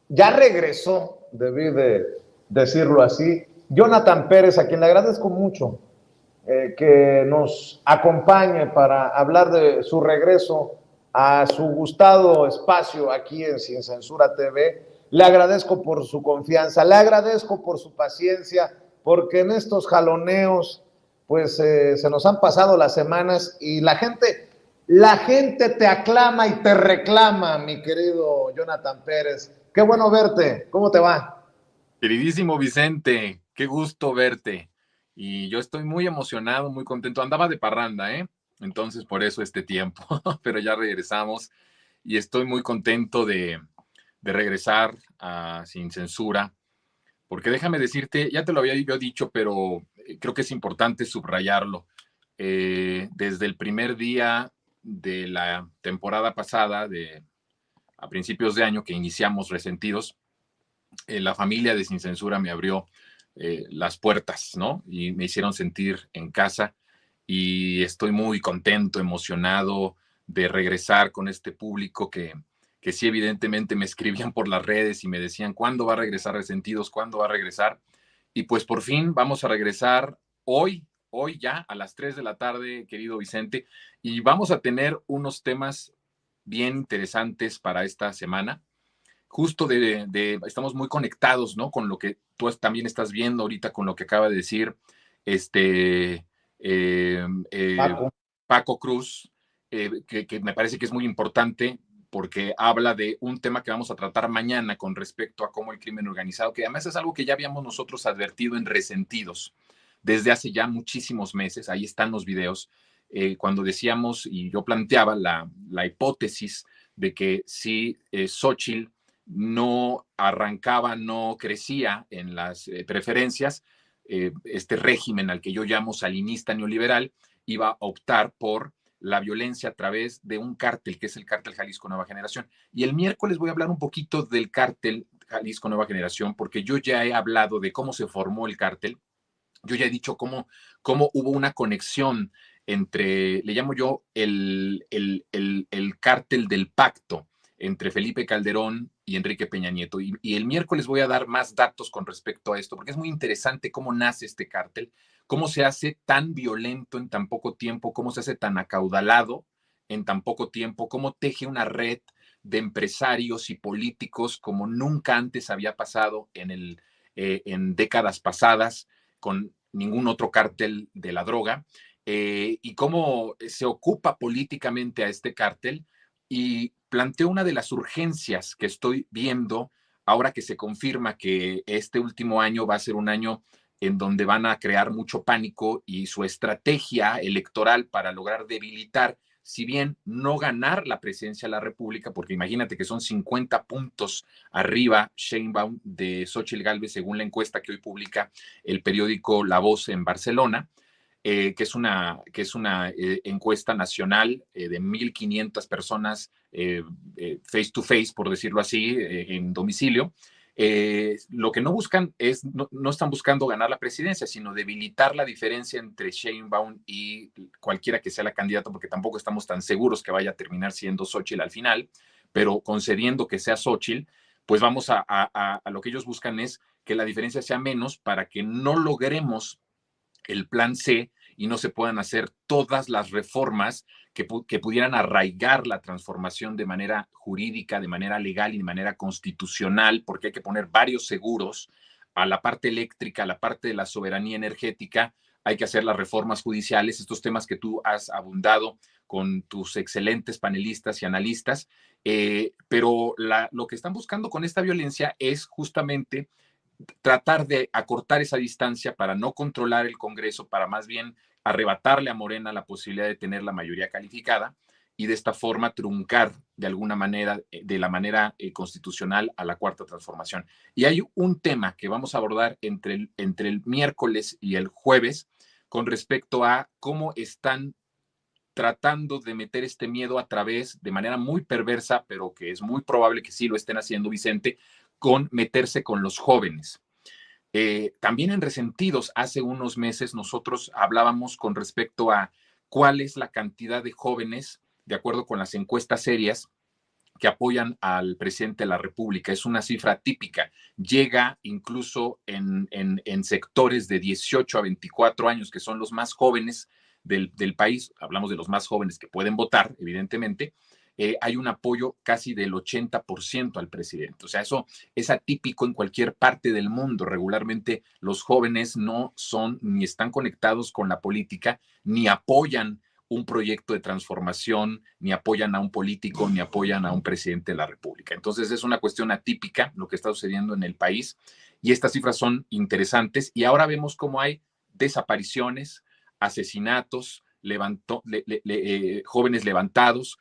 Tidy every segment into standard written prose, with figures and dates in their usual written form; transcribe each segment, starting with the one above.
ya regresó, debí de decirlo así, Jonathan Pérez, a quien le agradezco mucho que nos acompañe para hablar de su regreso a su gustado espacio aquí en Sin Censura TV. Le agradezco por su confianza, le agradezco por su paciencia, porque en estos jaloneos pues se nos han pasado las semanas y la gente te aclama y te reclama, mi querido Jonathan Pérez. Qué bueno verte, ¿cómo te va? Queridísimo Vicente, qué gusto verte. Y yo estoy muy emocionado, muy contento. Andaba de parranda, ¿eh? Entonces por eso este tiempo, pero ya regresamos y estoy muy contento de regresar a Sin Censura, porque déjame decirte, ya te lo había yo dicho, pero creo que es importante subrayarlo. Desde el primer día de la temporada pasada, a principios de año que iniciamos Resentidos, la familia de Sin Censura me abrió las puertas, ¿no? Y me hicieron sentir en casa y estoy muy contento, emocionado de regresar con este público que sí evidentemente me escribían por las redes y me decían, ¿cuándo va a regresar Resentidos? ¿Cuándo va a regresar? Y pues por fin vamos a regresar hoy ya a las 3 de la tarde, querido Vicente, y vamos a tener unos temas bien interesantes para esta semana justo estamos muy conectados, ¿no? Con lo que tú también estás viendo ahorita, con lo que acaba de decir este eh, eh, Paco. Paco Cruz, que me parece que es muy importante porque habla de un tema que vamos a tratar mañana con respecto a cómo el crimen organizado, que además es algo que ya habíamos nosotros advertido en Resentidos desde hace ya muchísimos meses, ahí están los videos, cuando decíamos y yo planteaba la hipótesis de que si Xochitl no arrancaba, no crecía en las preferencias, este régimen al que yo llamo salinista neoliberal iba a optar por la violencia a través de un cártel, que es el cártel Jalisco Nueva Generación. Y el miércoles voy a hablar un poquito del cártel Jalisco Nueva Generación, porque yo ya he hablado de cómo se formó el cártel, yo ya he dicho cómo hubo una conexión entre, le llamo yo, el cártel del pacto entre Felipe Calderón y Enrique Peña Nieto. Y el miércoles voy a dar más datos con respecto a esto, porque es muy interesante cómo nace este cártel, cómo se hace tan violento en tan poco tiempo, cómo se hace tan acaudalado en tan poco tiempo, cómo teje una red de empresarios y políticos como nunca antes había pasado en décadas pasadas con ningún otro cártel de la droga, y cómo se ocupa políticamente a este cártel y planteo una de las urgencias que estoy viendo ahora que se confirma que este último año va a ser un año en donde van a crear mucho pánico y su estrategia electoral para lograr debilitar, si bien no ganar la presidencia de la República, porque imagínate que son 50 puntos arriba Sheinbaum de Xochitl Gálvez según la encuesta que hoy publica el periódico La Voz en Barcelona, que es una encuesta nacional de 1,500 personas face to face, por decirlo así, en domicilio. Lo que no buscan es, no están buscando ganar la presidencia, sino debilitar la diferencia entre Sheinbaum y cualquiera que sea la candidata, porque tampoco estamos tan seguros que vaya a terminar siendo Xochitl al final, pero concediendo que sea Xochitl, pues vamos a lo que ellos buscan es que la diferencia sea menos para que no logremos el plan C y no se puedan hacer todas las reformas que pudieran arraigar la transformación de manera jurídica, de manera legal y de manera constitucional, porque hay que poner varios seguros a la parte eléctrica, a la parte de la soberanía energética, hay que hacer las reformas judiciales, estos temas que tú has abundado con tus excelentes panelistas y analistas, pero lo que están buscando con esta violencia es justamente tratar de acortar esa distancia para no controlar el Congreso, para más bien arrebatarle a Morena la posibilidad de tener la mayoría calificada y de esta forma truncar de alguna manera, de la manera constitucional a la cuarta transformación. Y hay un tema que vamos a abordar entre el miércoles y el jueves con respecto a cómo están tratando de meter este miedo a través, de manera muy perversa, pero que es muy probable que sí lo estén haciendo, Vicente, con meterse con los jóvenes. También en Resentidos, hace unos meses nosotros hablábamos con respecto a cuál es la cantidad de jóvenes, de acuerdo con las encuestas serias, que apoyan al presidente de la República. Es una cifra típica. Llega incluso en sectores de 18 a 24 años, que son los más jóvenes del país. Hablamos de los más jóvenes que pueden votar, evidentemente. Hay un apoyo casi del 80% al presidente. O sea, eso es atípico en cualquier parte del mundo. Regularmente los jóvenes no son ni están conectados con la política, ni apoyan un proyecto de transformación, ni apoyan a un político, ni apoyan a un presidente de la República. Entonces es una cuestión atípica lo que está sucediendo en el país y estas cifras son interesantes y ahora vemos cómo hay desapariciones, asesinatos, jóvenes levantados.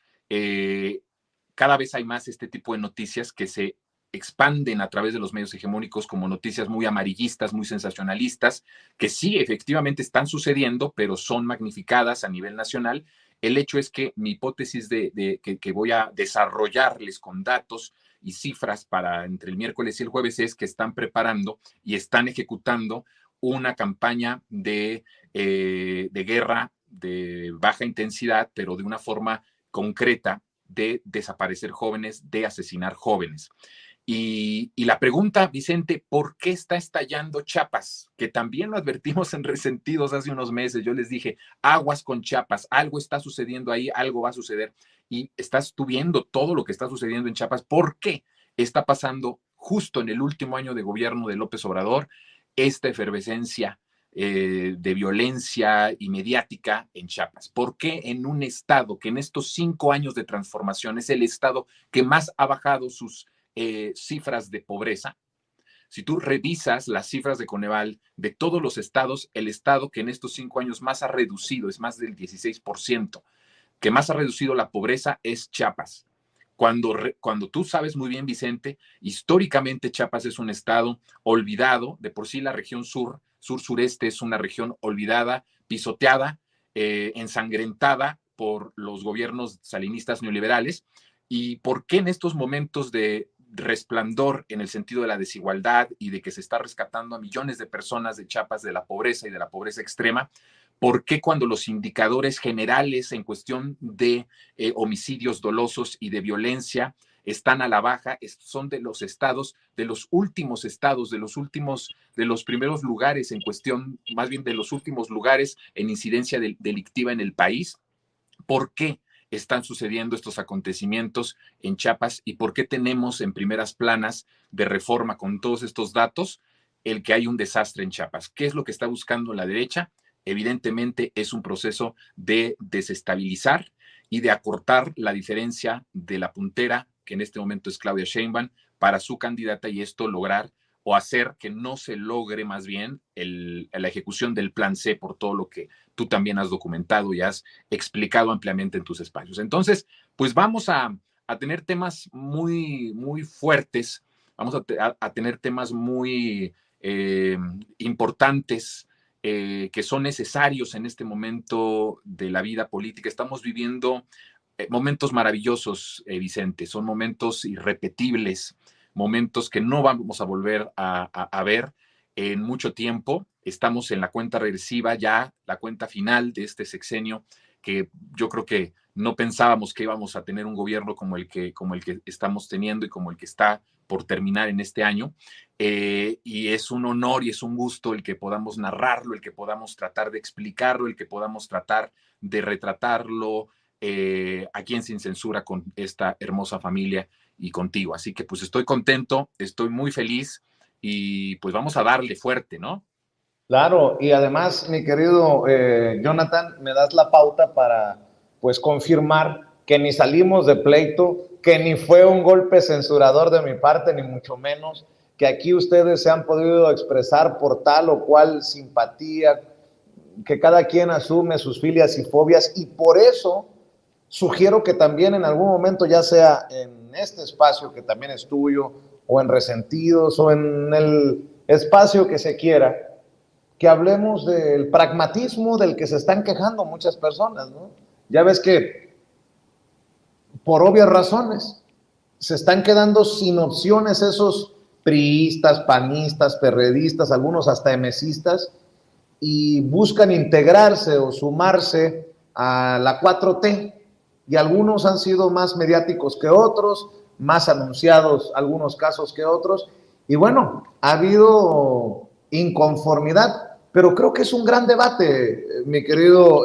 Cada vez hay más este tipo de noticias que se expanden a través de los medios hegemónicos como noticias muy amarillistas, muy sensacionalistas, que sí, efectivamente están sucediendo, pero son magnificadas a nivel nacional. El hecho es que mi hipótesis que voy a desarrollarles con datos y cifras para entre el miércoles y el jueves es que están preparando y están ejecutando una campaña de guerra de baja intensidad, pero de una forma concreta de desaparecer jóvenes, de asesinar jóvenes. Y la pregunta, Vicente, ¿por qué está estallando Chiapas? Que también lo advertimos en Resentidos hace unos meses. Yo les dije, aguas con Chiapas, algo está sucediendo ahí, algo va a suceder. Y estás tú viendo todo lo que está sucediendo en Chiapas. ¿Por qué está pasando justo en el último año de gobierno de López Obrador esta efervescencia de violencia y mediática en Chiapas? ¿Por qué en un estado que en estos 5 años de transformación es el estado que más ha bajado sus cifras de pobreza? Si tú revisas las cifras de Coneval de todos los estados, el estado que en estos 5 años más ha reducido, es más del 16%, que más ha reducido la pobreza es Chiapas. Cuando tú sabes muy bien, Vicente, históricamente Chiapas es un estado olvidado, de por sí la región sur-sureste es una región olvidada, pisoteada, ensangrentada por los gobiernos salinistas neoliberales. ¿Y por qué en estos momentos de resplandor en el sentido de la desigualdad y de que se está rescatando a millones de personas de Chiapas de la pobreza y de la pobreza extrema? ¿Por qué cuando los indicadores generales en cuestión de homicidios dolosos y de violencia están a la baja? Son de los estados, de los últimos estados, de los primeros lugares en cuestión, más bien de los últimos lugares en incidencia delictiva en el país. ¿Por qué están sucediendo estos acontecimientos en Chiapas y por qué tenemos en primeras planas de Reforma con todos estos datos el que hay un desastre en Chiapas? ¿Qué es lo que está buscando la derecha? Evidentemente es un proceso de desestabilizar y de acortar la diferencia de la puntera, que en este momento es Claudia Sheinbaum, para su candidata y esto lograr o hacer que no se logre más bien la ejecución del plan C por todo lo que tú también has documentado y has explicado ampliamente en tus espacios. Entonces, pues vamos a tener temas muy, muy fuertes, vamos a tener temas muy importantes que son necesarios en este momento de la vida política. Estamos viviendo momentos maravillosos, Vicente, son momentos irrepetibles, momentos que no vamos a volver a ver en mucho tiempo. Estamos en la cuenta regresiva ya, la cuenta final de este sexenio, que yo creo que no pensábamos que íbamos a tener un gobierno como el que estamos teniendo y como el que está por terminar en este año. Y es un honor y es un gusto el que podamos narrarlo, el que podamos tratar de explicarlo, el que podamos tratar de retratarlo aquí en Sin Censura con esta hermosa familia y contigo. Así que pues estoy contento, estoy muy feliz y pues vamos a darle fuerte, ¿no? Claro, y además, mi querido Jonathan, me das la pauta para pues confirmar que ni salimos de pleito, que ni fue un golpe censurador de mi parte, ni mucho menos, que aquí ustedes se han podido expresar por tal o cual simpatía, que cada quien asume sus filias y fobias, y por eso sugiero que también en algún momento, ya sea en este espacio que también es tuyo, o en Resentidos, o en el espacio que se quiera, que hablemos del pragmatismo del que se están quejando muchas personas, ¿no? Ya ves que, por obvias razones, se están quedando sin opciones esos priistas, panistas, perredistas, algunos hasta emesistas, y buscan integrarse o sumarse a la 4T, y algunos han sido más mediáticos que otros, más anunciados algunos casos que otros, y bueno, ha habido inconformidad, pero creo que es un gran debate, mi querido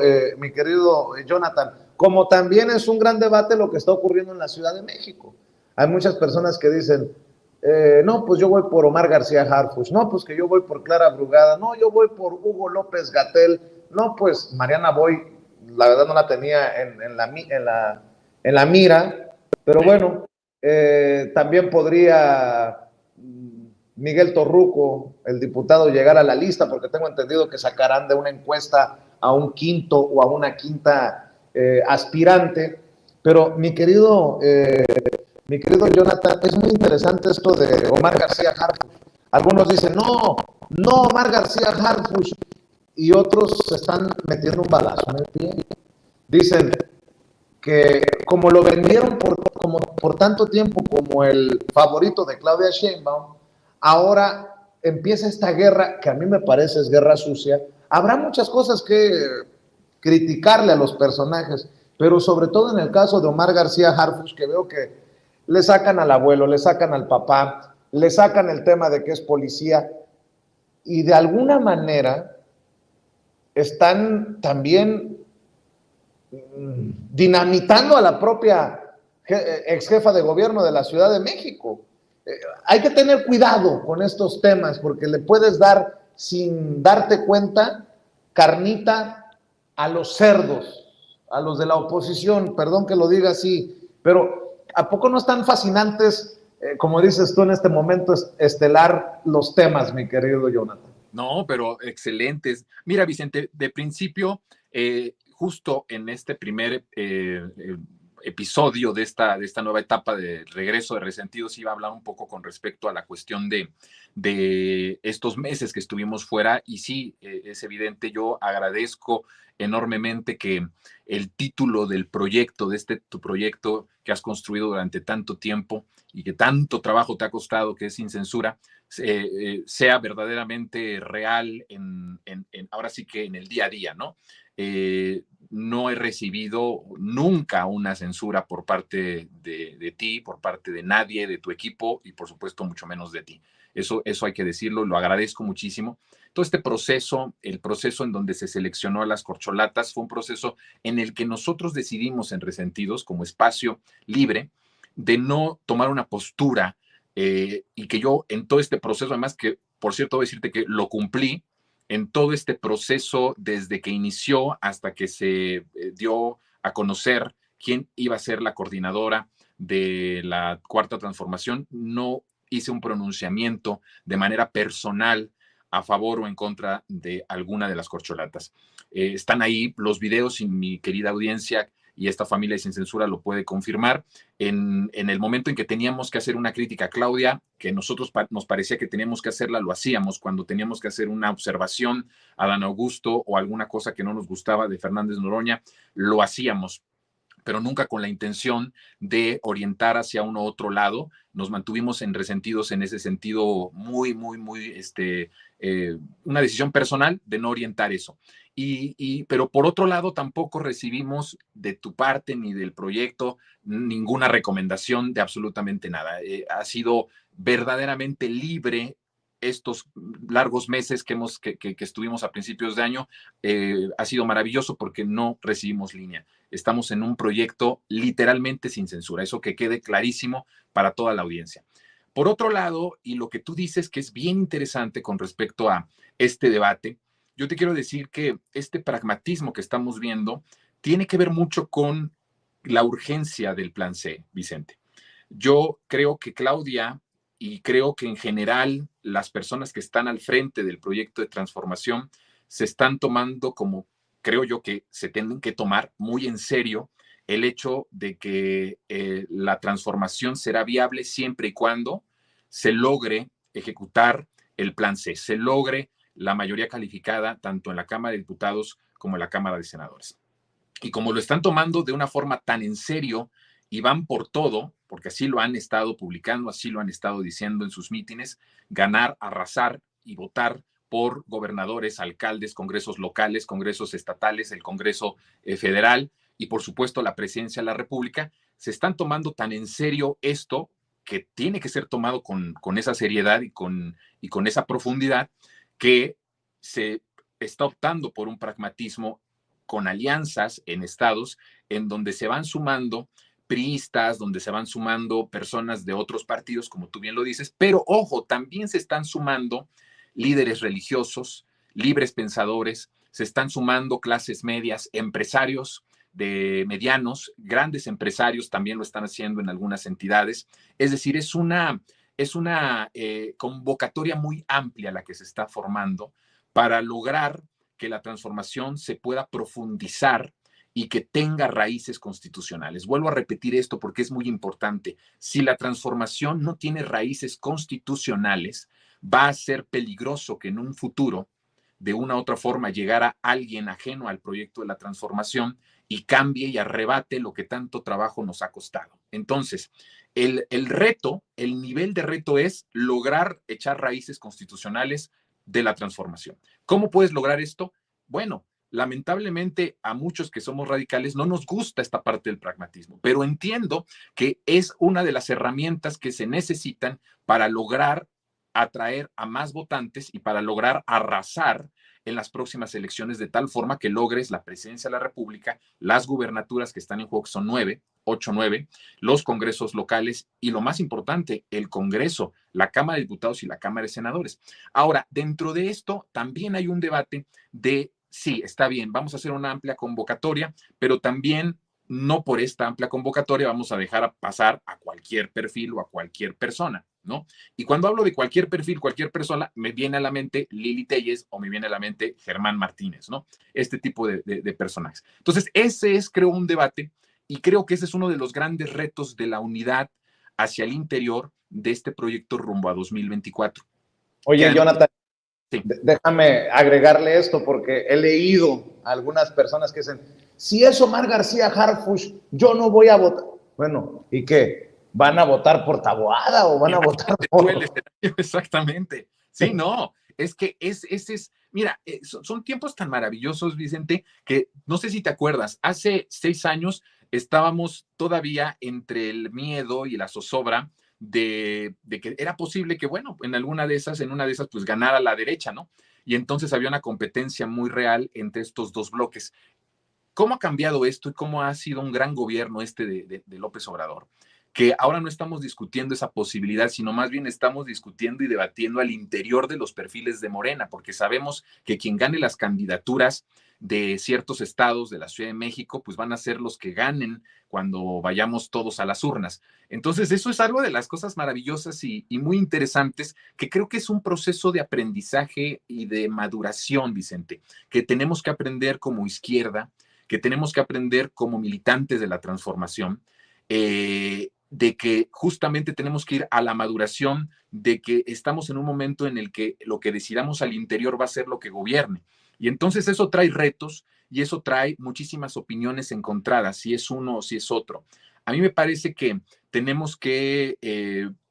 Jonathan, como también es un gran debate lo que está ocurriendo en la Ciudad de México. Hay muchas personas que dicen, no, pues yo voy por Omar García Harfuch, no, pues que yo voy por Clara Brugada, no, yo voy por Hugo López-Gatell, no, pues Mariana Boy, la verdad no la tenía en la mira, pero bueno, también podría Miguel Torruco, el diputado, llegar a la lista, porque tengo entendido que sacarán de una encuesta a un quinto o a una quinta aspirante, pero mi querido Jonathan, es muy interesante esto de Omar García Harfuch. Algunos dicen, no, no Omar García Harfuch, y otros se están metiendo un balazo en el pie. Dicen que como lo vendieron por tanto tiempo como el favorito de Claudia Sheinbaum, ahora empieza esta guerra, que a mí me parece es guerra sucia. Habrá muchas cosas que criticarle a los personajes, pero sobre todo en el caso de Omar García Harfuch, que veo que le sacan al abuelo, le sacan al papá, le sacan el tema de que es policía, y de alguna manera están también dinamitando a la propia ex jefa de gobierno de la Ciudad de México. Hay que tener cuidado con estos temas porque le puedes dar, sin darte cuenta, carnita a los cerdos, a los de la oposición, perdón que lo diga así, pero ¿a poco no están fascinantes, como dices tú en este momento estelar, los temas, mi querido Jonathan? No, pero excelentes. Mira, Vicente, de principio, justo en este primer episodio de esta nueva etapa de regreso de Resentidos, iba a hablar un poco con respecto a la cuestión de estos meses que estuvimos fuera. Y sí, es evidente, yo agradezco enormemente que el título del proyecto, tu proyecto que has construido durante tanto tiempo y que tanto trabajo te ha costado, que es Sin Censura, sea verdaderamente real ahora sí que en el día a día, ¿no? No he recibido nunca una censura por parte de ti, por parte de nadie, de tu equipo y por supuesto mucho menos de ti. Eso hay que decirlo, lo agradezco muchísimo. Todo este proceso, el proceso en donde se seleccionó a las corcholatas, fue un proceso en el que nosotros decidimos en Resentidos, como espacio libre, de no tomar una postura y que yo en todo este proceso, además que, por cierto, voy a decirte que lo cumplí en todo este proceso desde que inició hasta que se dio a conocer quién iba a ser la coordinadora de la Cuarta Transformación. No hice un pronunciamiento de manera personal a favor o en contra de alguna de las corcholatas. Están ahí los videos y mi querida audiencia y esta familia de Sin Censura lo puede confirmar. En el momento en que teníamos que hacer una crítica a Claudia, que nosotros nos parecía que teníamos que hacerla, lo hacíamos. Cuando teníamos que hacer una observación a Dan Augusto o alguna cosa que no nos gustaba de Fernández Noroña, lo hacíamos, pero nunca con la intención de orientar hacia uno u otro lado. Nos mantuvimos en Resentidos en ese sentido muy, muy, muy, una decisión personal de no orientar eso. Pero por otro lado, tampoco recibimos de tu parte ni del proyecto ninguna recomendación de absolutamente nada. Ha sido verdaderamente libre estos largos meses que estuvimos a principios de año. Ha sido maravilloso porque no recibimos línea. Estamos en un proyecto literalmente sin censura, eso que quede clarísimo para toda la audiencia. Por otro lado, y lo que tú dices que es bien interesante con respecto a este debate, yo te quiero decir que este pragmatismo que estamos viendo tiene que ver mucho con la urgencia del plan C, Vicente. Yo creo que Claudia y creo que en general las personas que están al frente del proyecto de transformación se están tomando como creo yo que se tienen que tomar muy en serio el hecho de que la transformación será viable siempre y cuando se logre ejecutar el plan C, se logre la mayoría calificada tanto en la Cámara de Diputados como en la Cámara de Senadores. Y como lo están tomando de una forma tan en serio y van por todo, porque así lo han estado publicando, así lo han estado diciendo en sus mítines, ganar, arrasar y votar por gobernadores, alcaldes, congresos locales, congresos estatales, el Congreso federal, y por supuesto la presidencia de la República, se están tomando tan en serio esto que tiene que ser tomado con esa seriedad y con esa profundidad, que se está optando por un pragmatismo con alianzas en estados en donde se van sumando priistas, donde se van sumando personas de otros partidos, como tú bien lo dices, pero ojo, también se están sumando líderes religiosos, libres pensadores, se están sumando clases medias, empresarios de medianos, grandes empresarios también lo están haciendo en algunas entidades. Es decir, es una convocatoria muy amplia la que se está formando para lograr que la transformación se pueda profundizar y que tenga raíces constitucionales. Vuelvo a repetir esto porque es muy importante. Si la transformación no tiene raíces constitucionales, va a ser peligroso que en un futuro, de una u otra forma, llegara alguien ajeno al proyecto de la transformación y cambie y arrebate lo que tanto trabajo nos ha costado. Entonces, el reto, el nivel de reto es lograr echar raíces constitucionales de la transformación. ¿Cómo puedes lograr esto? Bueno, lamentablemente a muchos que somos radicales no nos gusta esta parte del pragmatismo, pero entiendo que es una de las herramientas que se necesitan para lograr atraer a más votantes y para lograr arrasar en las próximas elecciones de tal forma que logres la presidencia de la República, las gubernaturas que están en juego, que son 9, 8, 9, los congresos locales y lo más importante, el Congreso, la Cámara de Diputados y la Cámara de Senadores. Ahora, dentro de esto también hay un debate de, sí, está bien, vamos a hacer una amplia convocatoria, pero también no por esta amplia convocatoria vamos a dejar pasar a cualquier perfil o a cualquier persona, ¿no? Y cuando hablo de cualquier perfil, cualquier persona, me viene a la mente Lili Telles o me viene a la mente Germán Martínez, ¿no? Este tipo de personajes. Entonces, ese es, creo, un debate y creo que ese es uno de los grandes retos de la unidad hacia el interior de este proyecto rumbo a 2024. Oye, además, Jonathan, sí. déjame agregarle esto porque he leído a algunas personas que dicen, si es Omar García Harfuch, yo no voy a votar. Bueno, ¿y qué? ¿Van a votar por Taboada o van a votar por...? Exactamente. Sí, no, es que ese es, mira, son tiempos tan maravillosos, Vicente, que no sé si te acuerdas, hace 6 años estábamos todavía entre el miedo y la zozobra de que era posible que, bueno, en una de esas, pues ganara la derecha, ¿no? Y entonces había una competencia muy real entre estos dos bloques. ¿Cómo ha cambiado esto y cómo ha sido un gran gobierno este de López Obrador? Que ahora no estamos discutiendo esa posibilidad, sino más bien estamos discutiendo y debatiendo al interior de los perfiles de Morena, porque sabemos que quien gane las candidaturas de ciertos estados de la Ciudad de México, pues van a ser los que ganen cuando vayamos todos a las urnas. Entonces, eso es algo de las cosas maravillosas y muy interesantes, que creo que es un proceso de aprendizaje y de maduración, Vicente, que tenemos que aprender como izquierda, que tenemos que aprender como militantes de la transformación, de que justamente tenemos que ir a la maduración, de que estamos en un momento en el que lo que decidamos al interior va a ser lo que gobierne. Y entonces eso trae retos y eso trae muchísimas opiniones encontradas, si es uno o si es otro. A mí me parece que tenemos que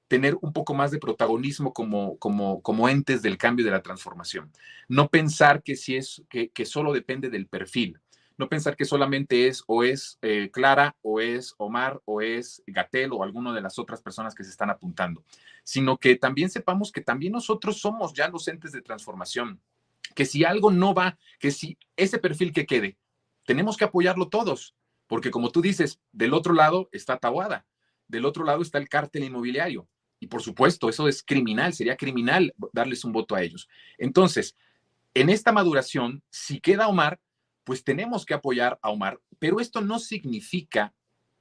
tener un poco más de protagonismo como entes del cambio de la transformación. No pensar que, si es, que solo depende del perfil. No pensar que solamente es o es Clara o es Omar o es Gatell o alguno de las otras personas que se están apuntando, sino que también sepamos que también nosotros somos ya los entes de transformación, que si algo no va, que si ese perfil que quede, tenemos que apoyarlo todos, porque como tú dices, del otro lado está Taboada, del otro lado está el cártel inmobiliario, y por supuesto, eso es criminal, sería criminal darles un voto a ellos. Entonces, en esta maduración, si queda Omar, pues tenemos que apoyar a Omar, pero esto no significa,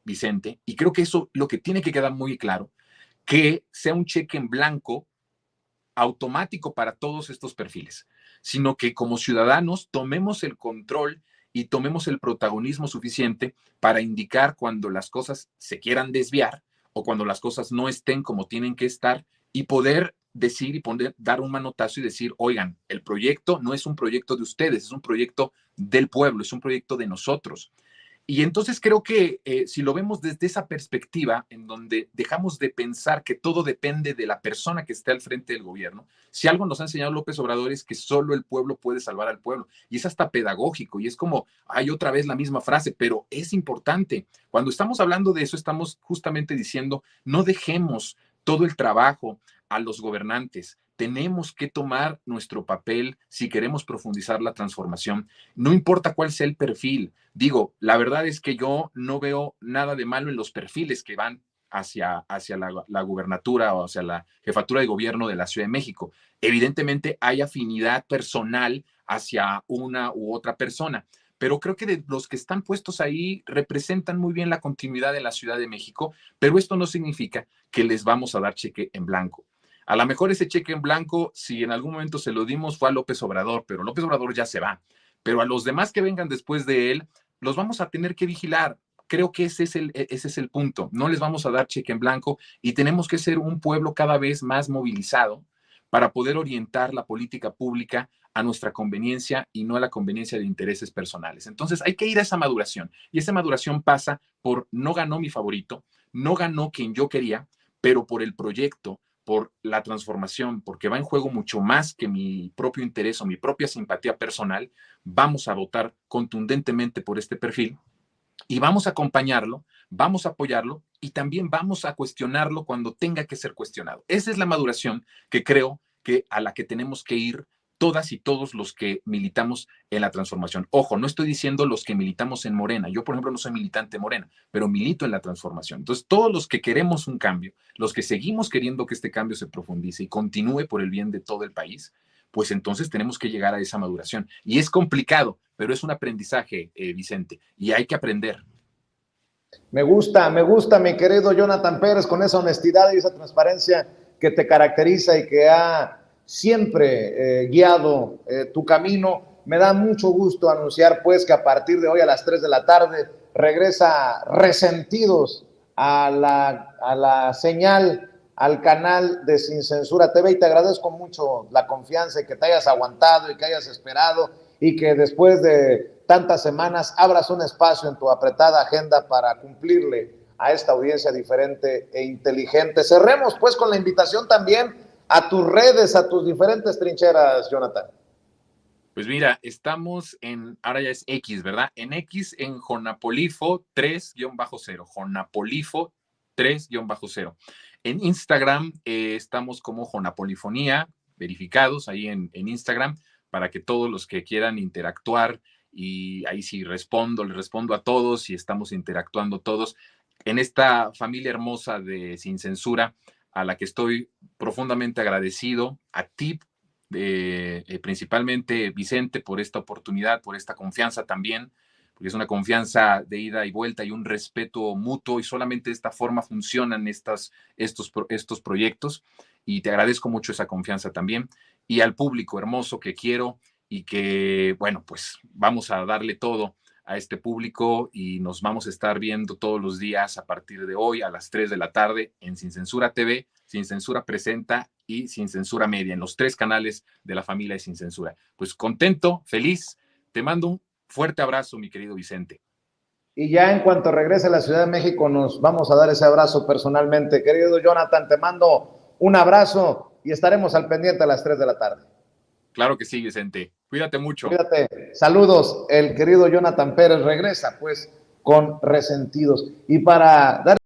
Vicente, y creo que eso lo que tiene que quedar muy claro, que sea un cheque en blanco automático para todos estos perfiles, sino que como ciudadanos tomemos el control y tomemos el protagonismo suficiente para indicar cuando las cosas se quieran desviar o cuando las cosas no estén como tienen que estar y poder decir y dar un manotazo y decir, oigan, el proyecto no es un proyecto de ustedes, es un proyecto del pueblo, es un proyecto de nosotros. Y entonces creo que si lo vemos desde esa perspectiva, en donde dejamos de pensar que todo depende de la persona que esté al frente del gobierno, si algo nos ha enseñado López Obrador es que solo el pueblo puede salvar al pueblo. Y es hasta pedagógico, y es como, hay otra vez la misma frase, pero es importante. Cuando estamos hablando de eso, estamos justamente diciendo, no dejemos todo el trabajo a los gobernantes. Tenemos que tomar nuestro papel si queremos profundizar la transformación. No importa cuál sea el perfil. Digo, la verdad es que yo no veo nada de malo en los perfiles que van hacia la gubernatura o hacia la jefatura de gobierno de la Ciudad de México. Evidentemente hay afinidad personal hacia una u otra persona, pero creo que de los que están puestos ahí representan muy bien la continuidad de la Ciudad de México, pero esto no significa que les vamos a dar cheque en blanco. A lo mejor ese cheque en blanco, si en algún momento se lo dimos, fue a López Obrador, pero López Obrador ya se va. Pero a los demás que vengan después de él, los vamos a tener que vigilar. Creo que ese es el punto. No les vamos a dar cheque en blanco y tenemos que ser un pueblo cada vez más movilizado para poder orientar la política pública a nuestra conveniencia y no a la conveniencia de intereses personales. Entonces hay que ir a esa maduración, y esa maduración pasa por no ganó mi favorito, no ganó quien yo quería, pero por el proyecto, por la transformación, porque va en juego mucho más que mi propio interés o mi propia simpatía personal. Vamos a votar contundentemente por este perfil y vamos a acompañarlo, vamos a apoyarlo y también vamos a cuestionarlo cuando tenga que ser cuestionado. Esa es la maduración que creo que a la que tenemos que ir todas y todos los que militamos en la transformación. Ojo, no estoy diciendo los que militamos en Morena. Yo, por ejemplo, no soy militante Morena, pero milito en la transformación. Entonces, todos los que queremos un cambio, los que seguimos queriendo que este cambio se profundice y continúe por el bien de todo el país, pues entonces tenemos que llegar a esa maduración. Y es complicado, pero es un aprendizaje, Vicente, y hay que aprender. Me gusta, mi querido Jonathan Pérez, con esa honestidad y esa transparencia que te caracteriza y que ha siempre guiado tu camino. Me da mucho gusto anunciar, pues, que a partir de hoy a las 3 de la tarde regresa Resentidos a la señal, al canal de Sin Censura TV, y te agradezco mucho la confianza y que te hayas aguantado y que hayas esperado y que después de tantas semanas abras un espacio en tu apretada agenda para cumplirle a esta audiencia diferente e inteligente. Cerremos pues con la invitación también a tus redes, a tus diferentes trincheras, Jonathan. Pues mira, estamos ahora ya es X, ¿verdad? En X, en Jonapolifo 3-0, Jonapolifo 3-0. En Instagram estamos como Jonapolifonía, verificados ahí en Instagram, para que todos los que quieran interactuar, y ahí sí les respondo a todos y estamos interactuando todos en esta familia hermosa de Sin Censura, a la que estoy profundamente agradecido, a ti, principalmente Vicente, por esta oportunidad, por esta confianza también, porque es una confianza de ida y vuelta y un respeto mutuo, y solamente de esta forma funcionan estos proyectos, y te agradezco mucho esa confianza también, y al público hermoso que quiero y que, bueno, pues vamos a darle todo a este público y nos vamos a estar viendo todos los días a partir de hoy a las 3 de la tarde en Sin Censura TV, Sin Censura Presenta y Sin Censura Media, en los 3 canales de la familia de Sin Censura. Pues contento, feliz, te mando un fuerte abrazo, mi querido Vicente. Y ya en cuanto regrese a la Ciudad de México nos vamos a dar ese abrazo personalmente. Querido Jonathan, te mando un abrazo y estaremos al pendiente a las 3 de la tarde. Claro que sí, Vicente. Cuídate mucho. Cuídate. Saludos. El querido Jonathan Pérez regresa pues con Resentidos. Y para dar